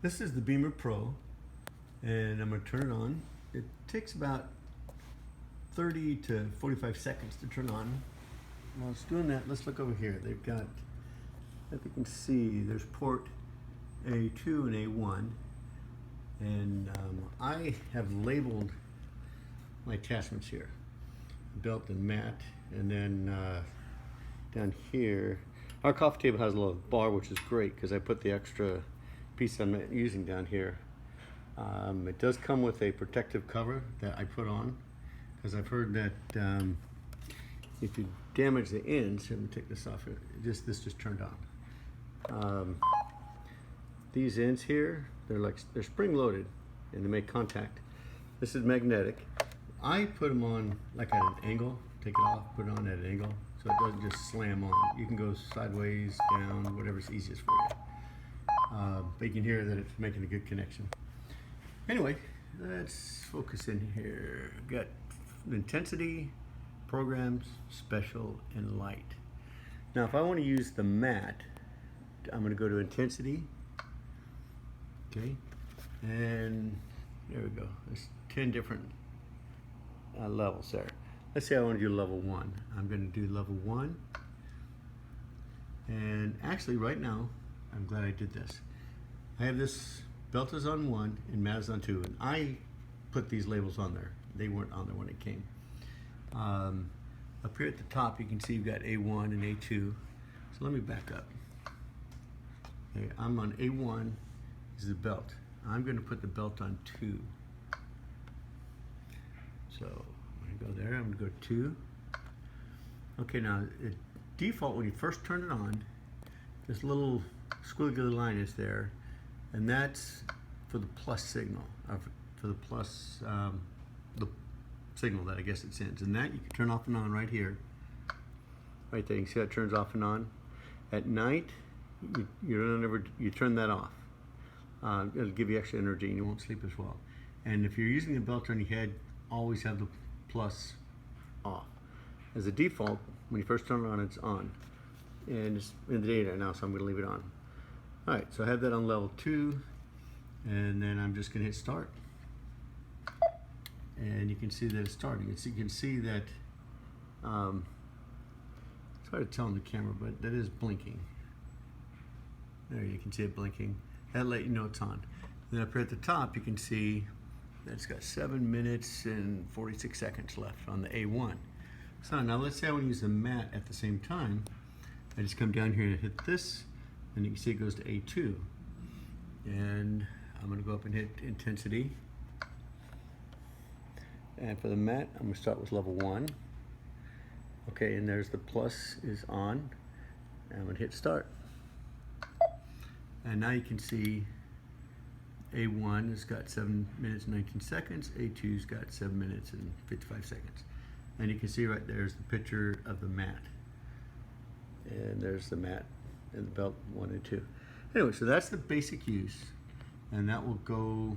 This is the BEMER Pro, and I'm going to turn it on. It takes about 30 to 45 seconds to turn on. While it's doing that, let's look over here. They've got, if you can see, there's port A2 and A1, and I have labeled my attachments here, belt and mat, and then down here, our coffee table has a little bar, which is great because I put the extra piece I'm using down here. It does come with a protective cover that I put on because I've heard that if you damage the ends, let me take this off here, this just turned on. These ends here, they're spring loaded and they make contact. This is magnetic. I put them on like at an angle, take it off, put it on at an angle so it doesn't just slam on. You can go sideways, down, whatever's easiest for you. But you can hear that it's making a good connection. Anyway, let's focus in here. I've got intensity, programs, special, and light. Now if I want to use the mat, I'm going to go to intensity. Okay, and there we go. There's 10 different levels there. Let's say I want to do level 1. I'm going to do level 1. And actually right now, I'm glad I did this. I have this belt is on 1 and mat is on 2, and I put these labels on there. They weren't on there when it came. Up here at the top, you can see you've got A1 and A2. So let me back up. Okay, I'm on A1, this is the belt. I'm going to put the belt on 2. So I'm going to go there, I'm going to go 2. Okay, now default when you first turn it on, this little squiggly line is there, and that's for the plus signal, for the plus the signal that I guess it sends. And that you can turn off and on right here. Right there, you can see how it turns off and on. At night, you turn that off. It'll give you extra energy and you won't sleep as well. And if you're using the belt on your head, always have the plus off. As a default, when you first turn it on, it's on. And it's in the day right now, so I'm going to leave it on. All right, so I have that on level 2, and then I'm just going to hit start. And you can see that it's starting. You can see that, it's hard to tell on the camera, but that is blinking. There, you can see it blinking. That'll let you know it's on. Then up here at the top, you can see that it's got 7 minutes and 46 seconds left on the A1. So now let's say I want to use the mat at the same time. I just come down here and hit this, and you can see it goes to A2. And I'm going to go up and hit intensity. And for the mat, I'm going to start with level 1. Okay, and there's the plus is on. And I'm going to hit start. And now you can see A1 has got 7 minutes and 19 seconds. A2's got 7 minutes and 55 seconds. And you can see right there's the picture of the mat. And there's the mat and the belt 1 and 2. Anyway, so that's the basic use. And that will go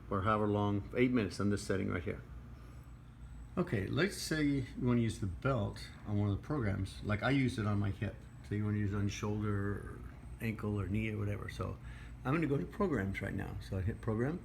for however long, 8 minutes on this setting right here. Okay, let's say you want to use the belt on one of the programs. Like I use it on my hip. So you want to use it on your shoulder or ankle or knee or whatever. So I'm going to go to programs right now. So I hit program.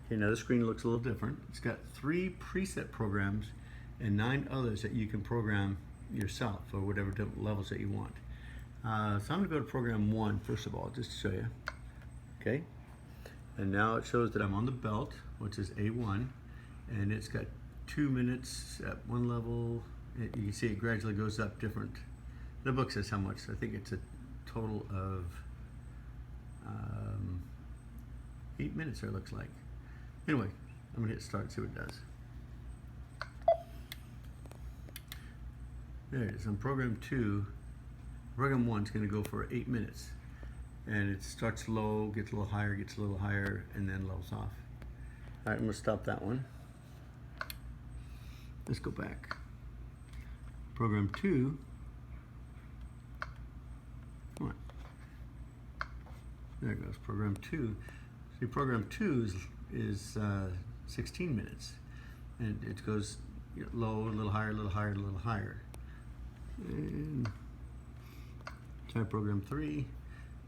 Okay, now the screen looks a little different. It's got 3 preset programs and 9 others that you can program yourself or whatever different levels that you want. So I'm going to go to program 1 first of all, just to show you. Okay, and now it shows that I'm on the belt, which is A1, and it's got 2 minutes at one level. You can see it gradually goes up different. The book says how much. I think it's a total of 8 minutes there, it looks like. Anyway, I'm gonna hit start and see what it does. There it is. On program 2, program 1 is going to go for 8 minutes. And it starts low, gets a little higher, and then levels off. All right, I'm going to stop that one. Let's go back. Program 2. Come on. There it goes, program 2. See, program 2 is 16 minutes. And it goes low, a little higher, a little higher, a little higher. And try program 3.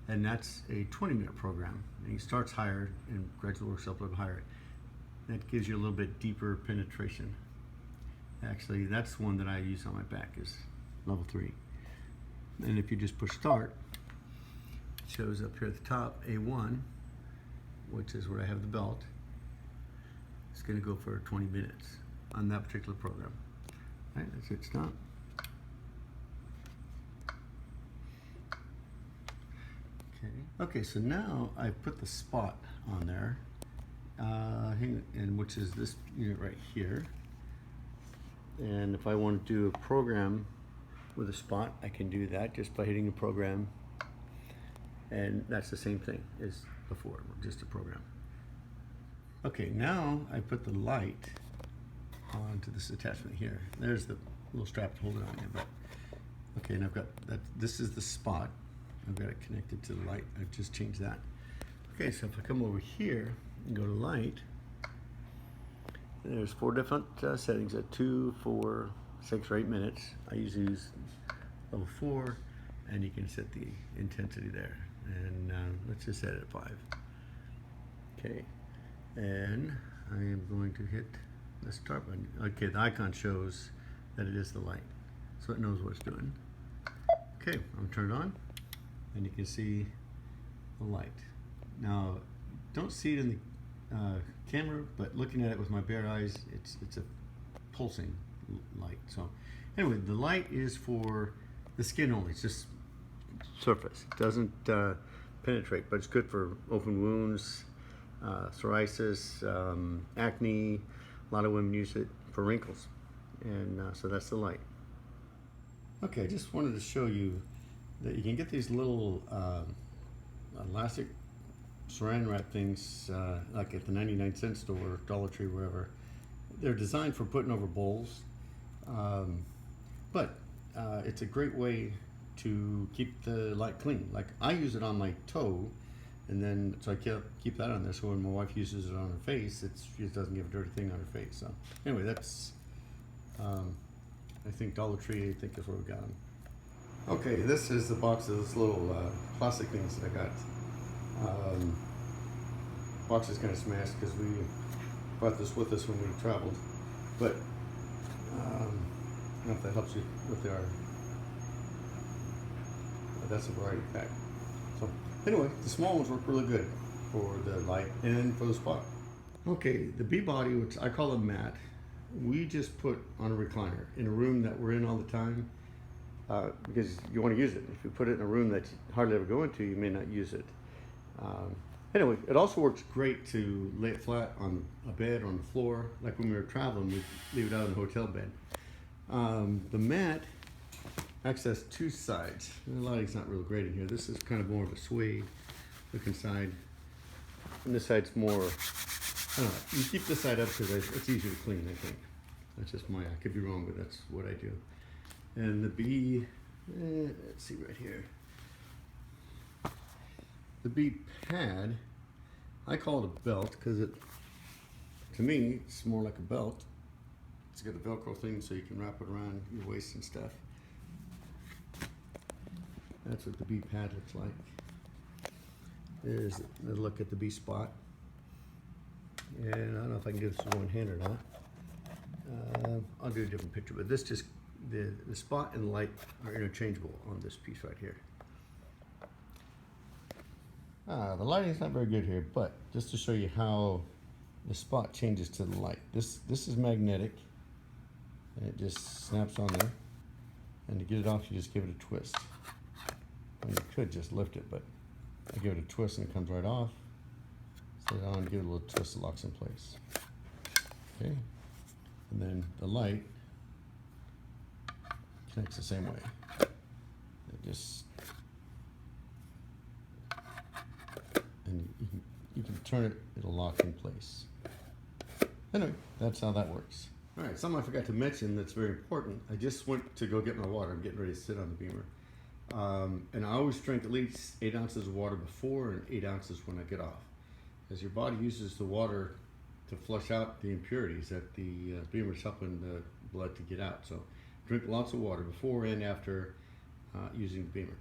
and that's a 20-minute program. And he starts higher and gradually works up a little higher. That gives you a little bit deeper penetration. Actually, that's one that I use on my back, is level 3. And if you just push start, it shows up here at the top, A1, which is where I have the belt. It's going to go for 20 minutes on that particular program. All right, let's hit stop. Okay, so now I've put the spot on there, and which is this unit right here. And if I want to do a program with a spot, I can do that just by hitting a program. And that's the same thing as before, just a program. Okay, now I put the light onto this attachment here. There's the little strap to hold it on there. But okay, and I've got that. This is the spot. I've got it connected to the light. I've just changed that. Okay, so if I come over here and go to light, there's 4 different settings at 2, 4, 6, or 8 minutes. I usually use level 4, and you can set the intensity there. And let's just set it at 5. Okay, and I am going to hit the start button. Okay, the icon shows that it is the light, so it knows what it's doing. Okay, I'm turned on, and you can see the light. Now, don't see it in the camera, but looking at it with my bare eyes, it's a pulsing light. So anyway, the light is for the skin only. It's just surface. It doesn't penetrate, but it's good for open wounds, psoriasis, acne. A lot of women use it for wrinkles, and so that's the light. Okay, I just wanted to show you that you can get these little elastic saran wrap things like at the 99-cent store, Dollar Tree, wherever. They're designed for putting over bowls, but it's a great way to keep the light clean. Like, I use it on my toe, and then so I keep that on there, so when my wife uses it on her face, she doesn't get a dirty thing on her face. So anyway, that's I think Dollar Tree, I think is where we got them. Okay, this is the box of those little plastic things that I got. Box is kind of smashed because we brought this with us when we traveled, but I don't know if that helps you what they are. But that's a variety pack. So anyway, the small ones work really good for the light and for the spot. Okay, the B-body, which I call a mat, we just put on a recliner in a room that we're in all the time, because you want to use it. If you put it in a room that you hardly ever go into, you may not use it. Anyway, it also works great to lay it flat on a bed or on the floor. Like when we were traveling, we'd leave it out in the hotel bed. The mat actually has 2 sides. The lighting's not real great in here. This is kind of more of a suede looking side. And this side's more, I don't know, you keep this side up because it's easier to clean, I think. That's just I could be wrong, but that's what I do. And the B, let's see right here. The B pad, I call it a belt because to me, it's more like a belt. It's got a Velcro thing so you can wrap it around your waist and stuff. That's what the B pad looks like. There's a look at the B spot. And I don't know if I can do this with one hand or not. I'll do a different picture, but this just, the spot and the light are interchangeable on this piece right here. The lighting's not very good here, but just to show you how the spot changes to the light. This is magnetic, and it just snaps on there. And to get it off, you just give it a twist. And you could just lift it, but I give it a twist and it comes right off. Set it on, give it a little twist, it locks in place. Okay, and then the light connects the same way. It just, and you can turn it, it'll lock in place. Anyway, that's how that works. All right, something I forgot to mention that's very important. I just went to go get my water. I'm getting ready to sit on the BEMER. And I always drink at least 8 ounces of water before and 8 ounces when I get off. As your body uses the water to flush out the impurities that the BEMER is helping the blood to get out. So drink lots of water before and after using the BEMER.